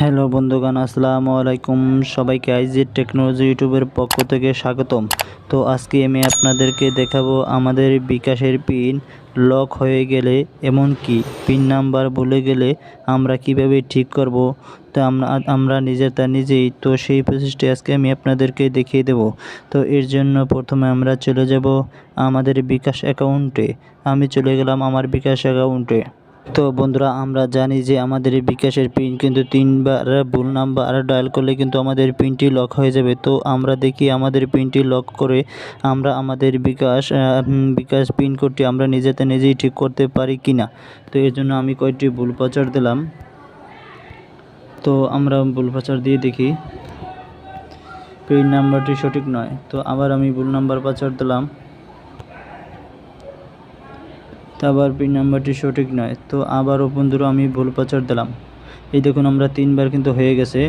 Hello বন্ধুগণ, আসসালামু আলাইকুম। সবাইকে আইজি টেকনোলজি ইউটিউবের পক্ষ থেকে স্বাগতম। তো আজকে আমি আপনাদেরকে দেখাবো আমাদের বিকাশের পিন লক হয়ে গেলে, এমনকি পিন নাম্বার ভুলে গেলে আমরা কিভাবে ঠিক করব। তো আমরা নিজেই তো সেই প্রসেসটি আজকে আমি আপনাদেরকে দেখিয়ে দেব। তো এর জন্য প্রথমে আমরা চলে যাব আমাদের বিকাশ অ্যাকাউন্টে। আমি চলে গেলাম আমার বিকাশ অ্যাকাউন্টে। তো বন্ধুরা, আমরা জানি যে আমাদের বিকাশের পিন কিন্তু 3বার ভুল নাম্বার ডায়াল করলে কিন্তু আমাদের পিনটি লক হয়ে যাবে। তো আমরা দেখি আমাদের পিনটি লক করে আমরা আমাদের বিকাশ পিন কোডটি আমরা নিজেই ঠিক করতে পারি কি না। তো এর জন্য আমি কয়েকটি ভুল পাসওয়ার্ড দিলাম। তো আমরা ভুল পাসওয়ার্ড দিয়ে দেখি পিন নাম্বারটি সঠিক নয়। তো আবার আমি ভুল নাম্বার পাসওয়ার্ড দিলাম। তো আবার পিন নাম্বারটি সঠিক নয়। তো আবারও বন্ধুরা আমি ভুল পাসওয়ার্ড দিলাম। এই দেখুন আমরা 3বার কিন্তু হয়ে গেছে।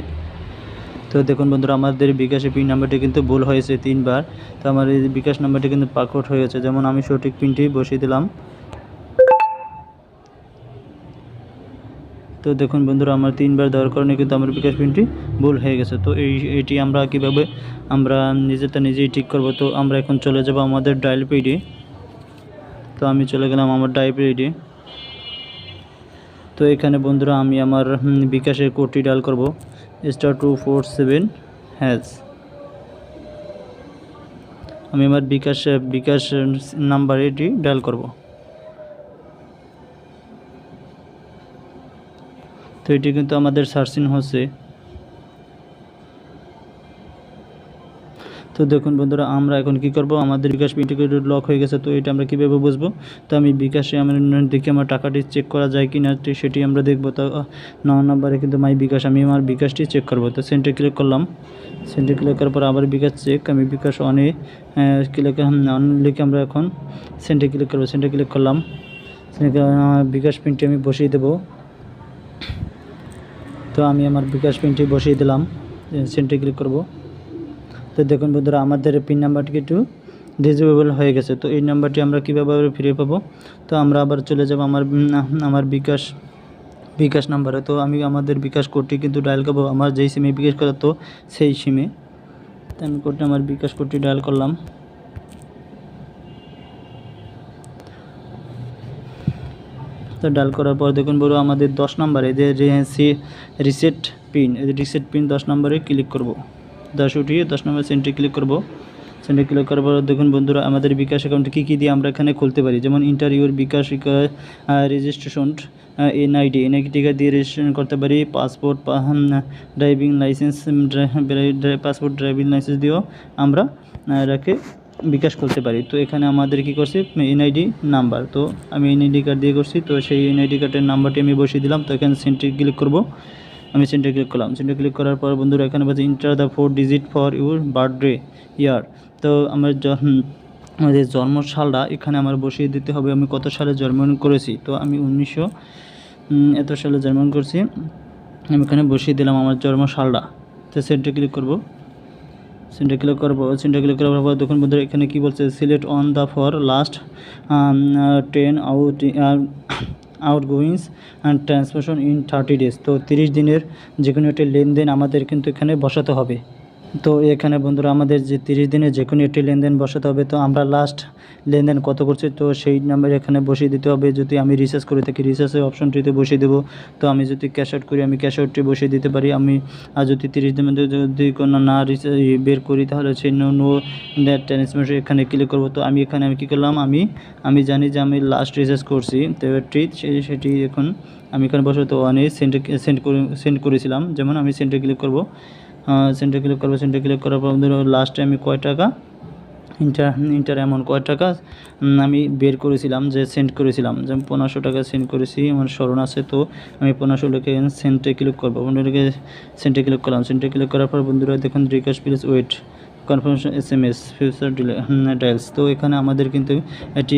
তো দেখুন বন্ধুরা, আমাদের বিকাশের পিন নাম্বারটি কিন্তু ভুল হয়েছে 3বার। তো আমার এই বিকাশ নাম্বারটি কিন্তু পাসওয়ার্ড হয়ে গেছে। যেমন আমি সঠিক পিনটি বসিয়ে দিলাম। তো দেখুন বন্ধুরা, আমার 3বার দেওয়ার কারণে কিন্তু আমার বিকাশ পিনটি ভুল হয়ে গেছে। তো এইটি আমরা কীভাবে আমরা নিজেই ঠিক করব। তো আমরা এখন চলে যাব আমাদের ডায়াল পেডে। তো আমি চলে গেলাম আমার ডায়াল পেডে। তো এখানে বন্ধুরা আমি আমার বিকাশের কোডটি ডায়াল করব, *247#। আমি আমার বিকাশ নাম্বার এটি ডায়াল করব। তো এটি কিন্তু আমাদের সার্চিং হচ্ছে। তো দেখুন বন্ধুরা, আমরা এখন কি করব, আমাদের বিকাশ পিনটি লক হয়ে গেছে। তো এটা আমরা কীভাবে বুঝবো। তো আমি বিকাশে দেখি আমার টাকাটি চেক করা যায় কি না, সেটি আমরা দেখব। তো 9 নম্বরে কিন্তু মাই বিকাশ, আমি আমার বিকাশটি চেক করব। তো সেন্টে ক্লিক করলাম। সেন্টে ক্লিক করার পর আবার বিকাশ চেক, আমি বিকাশ অনে লিখে আমরা এখন সেন্টে ক্লিক করবো। সেন্টে ক্লিক করলাম। বিকাশ পিনটি আমি বসিয়ে দেবো। তো আমি আমার বিকাশ পিনটি বসিয়ে দিলাম। সেন্টে ক্লিক করব। তো দেখুন বন্ধুরা, আমাদের পিন নাম্বারটি একটু ডিসেবল হয়ে গেছে। তো এই নাম্বারটি আমরা কীভাবে ফিরে পাবো। তো আমরা আবার চলে যাব আমার বিকাশ নাম্বারে। তো আমি আমাদের বিকাশ কোডটি কিন্তু ডায়াল করবো আমার যেই সিমে বিকাশ করা, তো সেই সিমে। তো আমি আমার বিকাশ কোডটি ডায়াল করলাম। তো ডায়াল করার পর দেখুন বড় আমাদের 10 নম্বরে যে রিসেট পিন, এই রিসেট পিন 10 নম্বরে ক্লিক করব। 10 উঠিয়ে 10 নম্বর সেন্টে ক্লিক করব। সেন্টে ক্লিক করার পর দেখুন বন্ধুরা, আমাদের বিকাশ অ্যাকাউন্টে কী দিয়ে আমরা এখানে খুলতে পারি। যেমন ইন্টারভিউর বিকাশ রেজিস্ট্রেশন, এনআইডি দিয়ে রেজিস্ট্রেশন করতে পারি। Passport, driving licence, passport driving licence দিয়েও আমরা এটাকে বিকাশ করতে পারি। তো এখানে আমাদের কি করছে, এনআইডি নাম্বার। তো আমি এনআইডি কার্ড দিয়ে করছি। তো সেই এনআইডি কার্ডের নাম্বারটি আমি বসিয়ে দিলাম। তো এখানে সেন্টে ক্লিক করব। আমি সেন্টে ক্লিক করলাম। সেন্টে ক্লিক করার পর বন্ধুরা এখানে বলছে enter the 4 digit for your birthday year. তো আমাদের জন্মসালটা এখানে আমার বসিয়ে দিতে হবে। আমি কত সালে জন্মগ্রহণ করেছি। তো আমি 1900 এত সালে জন্মগ্রহণ করছি। আমি এখানে বসিয়ে দিলাম আমার জন্মসালটা। তো সেন্টে ক্লিক করব। সেন্টে ক্লিক করার পর দেখুন বন্ধুরা এখানে কি বলছে, select on the for last 10 outgoings and transactions in 30 days. তো 30 দিনের যে কোনো একটি লেনদেন আমাদের কিন্তু এখানে বসাতে হবে। তো এখানে বন্ধুরা আমাদের যে 30 দিনের যে কোনো একটি লেনদেন বসাতে হবে। তো আমরা লাস্ট লেনদেন কত করছি, তো সেই নাম্বার এখানে বসিয়ে দিতে হবে। যদি আমি রিচার্জ করে থাকি রিচার্জের অপশনটিতে বসিয়ে দেবো। তো আমি যদি ক্যাশ আউট করি আমি ক্যাশ আউটটি বসিয়ে দিতে পারি। আমি আর যদি 30 দিনের মধ্যে যদি কোনো না বের করি, তাহলে সেই নো নেট ট্রান্সফার এখানে ক্লিক করবো। তো আমি কী করলাম, আমি জানি যে আমি লাস্ট রিচার্জ করছি। তো সেটি এখন আমি এখানে বসে তো অনেক সেন্ড করেছিলাম। যেমন আমি সেন্টে ক্লিক করবো। সেন্টে ক্লিক করার পর লাস্টে আমি কয় টাকা ইন্টার অ্যামাউন্ট কয় টাকা আমি বের করেছিলাম, যে সেন্ড করেছিলাম। যেমন 1500 টাকা সেন্ড করেছি, আমার স্মরণ আছে। তো আমি 1500 লিখে সেন্টে ক্লিক করবো। বন্ধুদেরকে সেন্টে ক্লিক করলাম। সেন্টে ক্লিক করার পর বন্ধুরা দেখুন request please wait confirmation SMS future dials. তো এখানে আমাদের কিন্তু একটি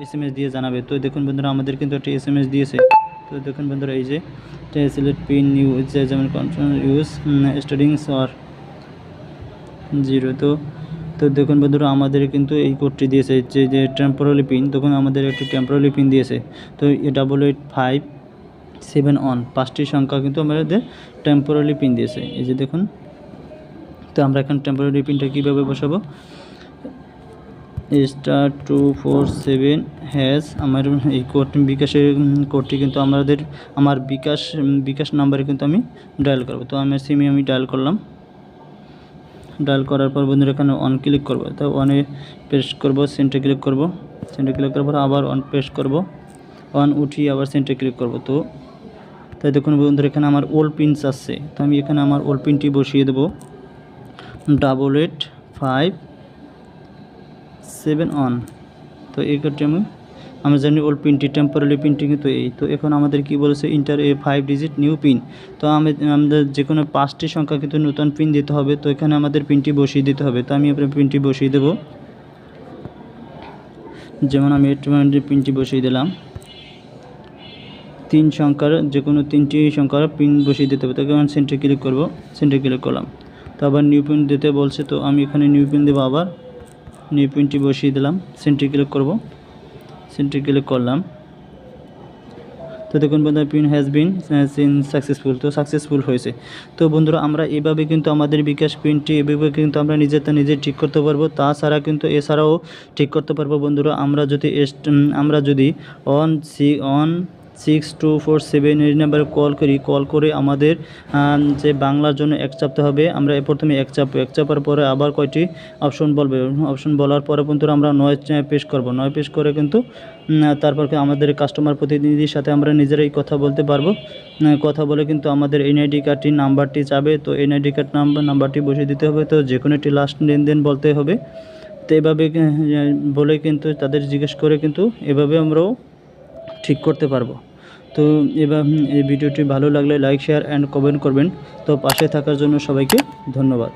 SMS দিয়ে জানাবে। তো দেখুন বন্ধুরা আমাদের কিন্তু একটি SMS দিয়েছে। তো দেখুন বন্ধুরা এই যে সিলেক্ট পিন নিউ যেমন কনফার্ম ইউজ স্টার্টিংস অর 0। তো দেখুন বন্ধুরা আমাদের কিন্তু এই কোডটি দিয়েছে যে টেম্পোরারি পিন। তখন আমাদের একটি টেম্পোরারি পিন দিয়েছে। তো 885 7 অন 5টি সংখ্যা কিন্তু আমাদের টেম্পোরারি পিন দিয়েছে, এই যে দেখুন। তো আমরা এখন টেম্পোরারি পিনটা কীভাবে বসাবো, *247# আমার এই কোড বিকাশের কোডটি কিন্তু আমার বিকাশ নাম্বারে কিন্তু আমি ডায়াল করব। তো আমার সিমে আমি ডায়াল করলাম, ডায়াল করার পর বন্ধুরা এখানে অন ক্লিক করব। তো অনে প্রেস করব, সেন্টারে ক্লিক করব, সেন্টারে ক্লিক করার পর আবার অন প্রেস করব, অন উঠিয়ে আবার সেন্টারে ক্লিক করব। তো তাই দেখুন বন্ধুরা এখানে আমার ওল্ড পিন আসছে। তো আমি এখানে আমার ওল্ড পিনটি বসিয়ে দেবো, 8857 অন। তো এই কোডটি আমরা জানি ওল্ড পিনটি টেম্পোরারি পিনটি কিন্তু এই। তো এখন আমাদের কি বলেছে, ইন্টার এ 5 ডিজিট নিউ পিন। তো আমাদের যে কোনো 5টি সংখ্যা কিন্তু নতুন পিন দিতে হবে। তো এখানে আমাদের পিনটি বসিয়ে দিতে হবে। তো আমি আপনার পিনটি বসিয়ে দেবো, যেমন আমি পিনটি বসিয়ে দিলাম। 3 সংখ্যার যে কোনো 3টি সংখ্যার পিন বসিয়ে দিতে হবে। তো এখন সেন্টারে ক্লিক করব, সেন্টারে ক্লিক করলাম। তো আবার নিউ পিন দিতে বলছে, তো আমি এখানে নিউ পিন দেবো, আবার নিউ পিনটি বসিয়ে দিলাম, সেন্টারে ক্লিক করব, সেন্টারে ক্লিক করলাম। তো দেখুন বন্ধুরা পিন হ্যাজ বিন সাকসেসফুল, তো সাকসেসফুল হয়েছে। তো বন্ধুরা আমরা এভাবে কিন্তু আমাদের বিকাশ পিনটি এভাবে কিন্তু আমরা নিজে ঠিক করতে পারবো। তাছাড়া কিন্তু এছাড়াও ঠিক করতে পারবো বন্ধুরা, আমরা যদি 16247 এই নাম্বারে কল করে আমাদের যে বাংলার জন্য এক চাপতে হবে। আমরা প্রথমে এক চাপার পরে আবার কয়টি অপশন বলবে, অপশন বলার পরে বন্ধুরা আমরা 9 পেশ করব। 9 পেশ করে কিন্তু তারপর আমাদের কাস্টমার প্রতিনিধির সাথে আমরা নিজেরাই কথা বলতে পারবো। কথা বলে কিন্তু আমাদের এনআইডি কার্ডটির নাম্বারটি চাবে। তো এনআইডি কার্ড নাম্বারটি বসিয়ে দিতে হবে। তো যে কোনো একটি লাস্ট লেনদেন বলতে হবে। তো এভাবে বলে কিন্তু তাদের জিজ্ঞেস করে কিন্তু এভাবে আমরাও ঠিক করতে পারবো। তো এবার এই ভিডিওটি ভালো লাগলে লাইক, শেয়ার অ্যান্ড কমেন্ট করবেন। তো পাশে থাকার জন্য সবাইকে ধন্যবাদ।